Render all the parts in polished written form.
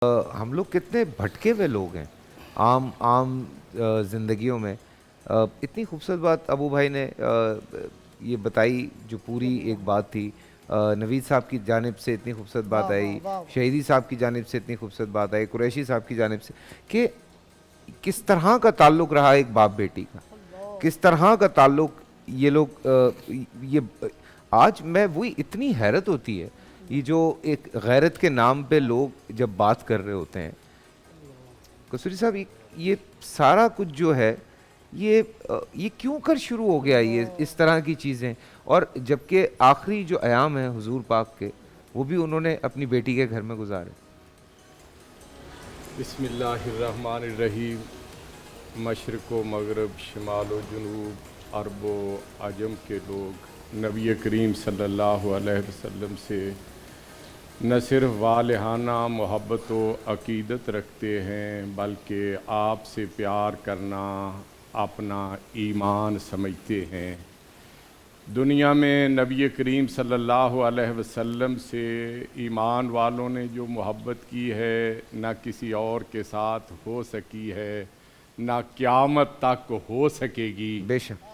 ہم لوگ کتنے بھٹکے ہوئے لوگ ہیں عام زندگیوں میں۔ اتنی خوبصورت بات ابو بھائی نے یہ بتائی، جو پوری ایک بات تھی۔ نوید صاحب کی جانب سے اتنی خوبصورت بات آئی، شہیدی صاحب کی جانب سے اتنی خوبصورت بات آئی، قریشی صاحب کی جانب سے، کہ کس طرح کا تعلق رہا ایک باپ بیٹی کا، کس طرح کا تعلق یہ لوگ یہ آج میں وہی اتنی حیرت ہوتی ہے، یہ جو ایک غیرت کے نام پہ لوگ جب بات کر رہے ہوتے ہیں۔ قصوری صاحب یہ سارا کچھ جو ہے یہ کیوں کر شروع ہو گیا یہ اس طرح کی چیزیں، اور جبکہ آخری جو ایام ہیں حضور پاک کے وہ بھی انہوں نے اپنی بیٹی کے گھر میں گزارے۔ بسم اللہ الرحمن الرحیم۔ مشرق و مغرب، شمال و جنوب، عرب و عجم کے لوگ نبی کریم صلی اللہ علیہ وسلم سے نہ صرف والہانہ محبت و عقیدت رکھتے ہیں بلکہ آپ سے پیار کرنا اپنا ایمان سمجھتے ہیں۔ دنیا میں نبی کریم صلی اللہ علیہ وسلم سے ایمان والوں نے جو محبت کی ہے نہ کسی اور کے ساتھ ہو سکی ہے، نہ قیامت تک ہو سکے گی۔ بے شک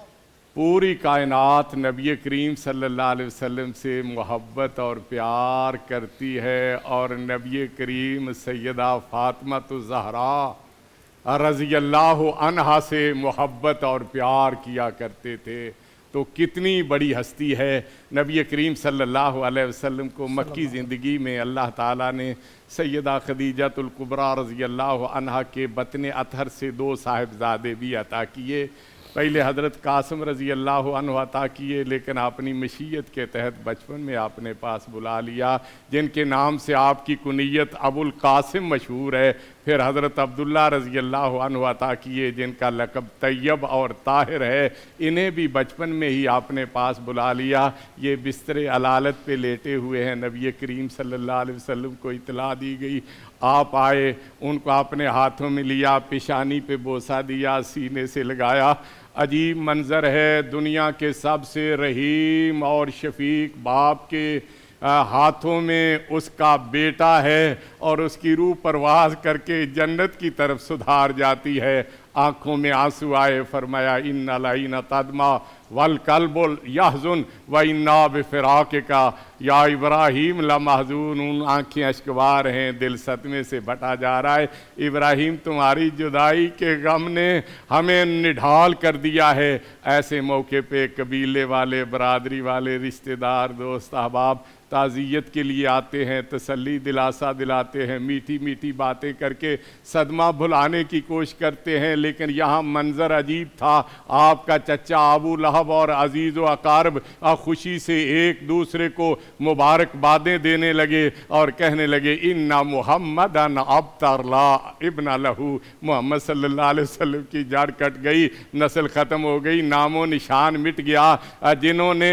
پوری کائنات نبی کریم صلی اللہ علیہ وسلم سے محبت اور پیار کرتی ہے، اور نبی کریم سیدہ فاطمہ الزہرا رضی اللہ عنہا سے محبت اور پیار کیا کرتے تھے۔ تو کتنی بڑی ہستی ہے۔ نبی کریم صلی اللہ علیہ وسلم کو مکی زندگی میں اللہ تعالیٰ نے سیدہ خدیجۃ الکبریٰ رضی اللہ عنہا کے بطن اطہر سے 2 صاحبزادے بھی عطا کیے۔ پہلے حضرت قاسم رضی اللہ عنہ عطا کیے، لیکن اپنی مشیت کے تحت بچپن میں آپ نے پاس بلا لیا، جن کے نام سے آپ کی کنیت ابو القاسم مشہور ہے۔ پھر حضرت عبداللہ رضی اللہ عنہ عطا کیے، جن کا لقب طیب اور طاہر ہے، انہیں بھی بچپن میں ہی آپ نے پاس بلا لیا۔ یہ بستر علالت پہ لیٹے ہوئے ہیں، نبی کریم صلی اللہ علیہ وسلم کو اطلاع دی گئی، آپ آئے، ان کو اپنے ہاتھوں میں لیا، پیشانی پہ بوسہ دیا، سینے سے لگایا۔ عجیب منظر ہے، دنیا کے سب سے رحیم اور شفیق باپ کے ہاتھوں میں اس کا بیٹا ہے، اور اس کی روح پرواز کر کے جنت کی طرف سدھار جاتی ہے۔ آنکھوں میں آنسو آئے، فرمایا ان العین تدمع والقلب یحزن وانا بفراقک یا ابراہیم لمحزون۔ آنکھیں اشکبار ہیں، دل صدمے سے بٹا جا رہا ہے۔ ابراہیم تمہاری جدائی کے غم نے ہمیں نڈھال کر دیا ہے۔ ایسے موقع پہ قبیلے والے، برادری والے، رشتہ دار، دوست احباب تعزیت کے لیے آتے ہیں، تسلی دلاسا دلاتے ہیں، میٹھی میٹھی باتیں کر کے صدمہ بھلانے کی کوشش کرتے ہیں۔ لیکن یہاں منظر عجیب تھا، آپ کا چچا ابو لہب اور عزیز و اقارب خوشی سے ایک دوسرے کو مبارکبادیں دینے لگے اور کہنے لگے ان محمدً ابتر لا ابن لہو، محمد صلی اللہ علیہ وسلم کی جڑ کٹ گئی، نسل ختم ہو گئی، نام و نشان مٹ گیا۔ جنہوں نے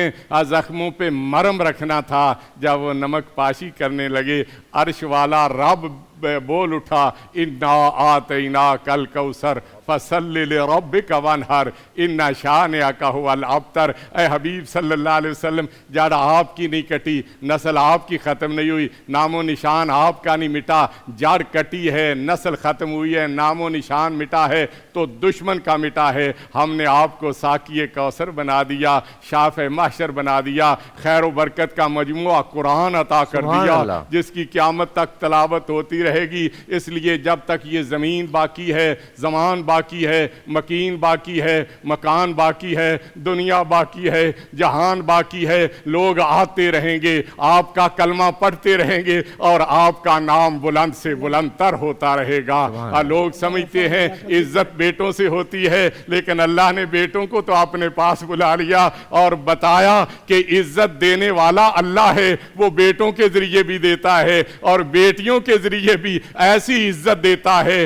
زخموں پہ مرہم رکھنا تھا، جب وہ نمک پاشی کرنے لگے، عرش والا رب بول اٹھا انا آتیناک الکوثر فصل لربک وانحر ان شانئک ھو الابتر۔ اے حبیب صلی اللہ علیہ وسلم، جڑ آپ کی نہیں کٹی، نسل آپ کی ختم نہیں ہوئی، نام و نشان آپ کا نہیں مٹا۔ جڑ کٹی ہے، نسل ختم ہوئی ہے، نام و نشان مٹا ہے تو دشمن کا مٹا ہے۔ ہم نے آپ کو ساقی کوثر بنا دیا، شافع محشر بنا دیا، خیر و برکت کا مجموعہ قرآن عطا کر دیا، جس کی قیامت تک تلاوت ہوتی رہے گی۔ اس لیے جب تک یہ زمین باقی ہے، زمان باقی ہے، مکین باقی ہے، مکان باقی ہے، دنیا باقی ہے، جہان باقی ہے، لوگ آتے رہیں گے، آپ کا کلمہ پڑھتے رہیں گے، اور آپ کا نام بلند سے بلند تر ہوتا رہے گا۔ لوگ سمجھتے ہیں عزت بیٹوں سے ہوتی ہے، لیکن اللہ نے بیٹوں کو تو اپنے پاس بلا لیا اور بتایا کہ عزت دینے والا اللہ ہے، وہ بیٹوں کے ذریعے بھی دیتا ہے اور بیٹیوں کے ذریعے بھی ایسی عزت دیتا ہے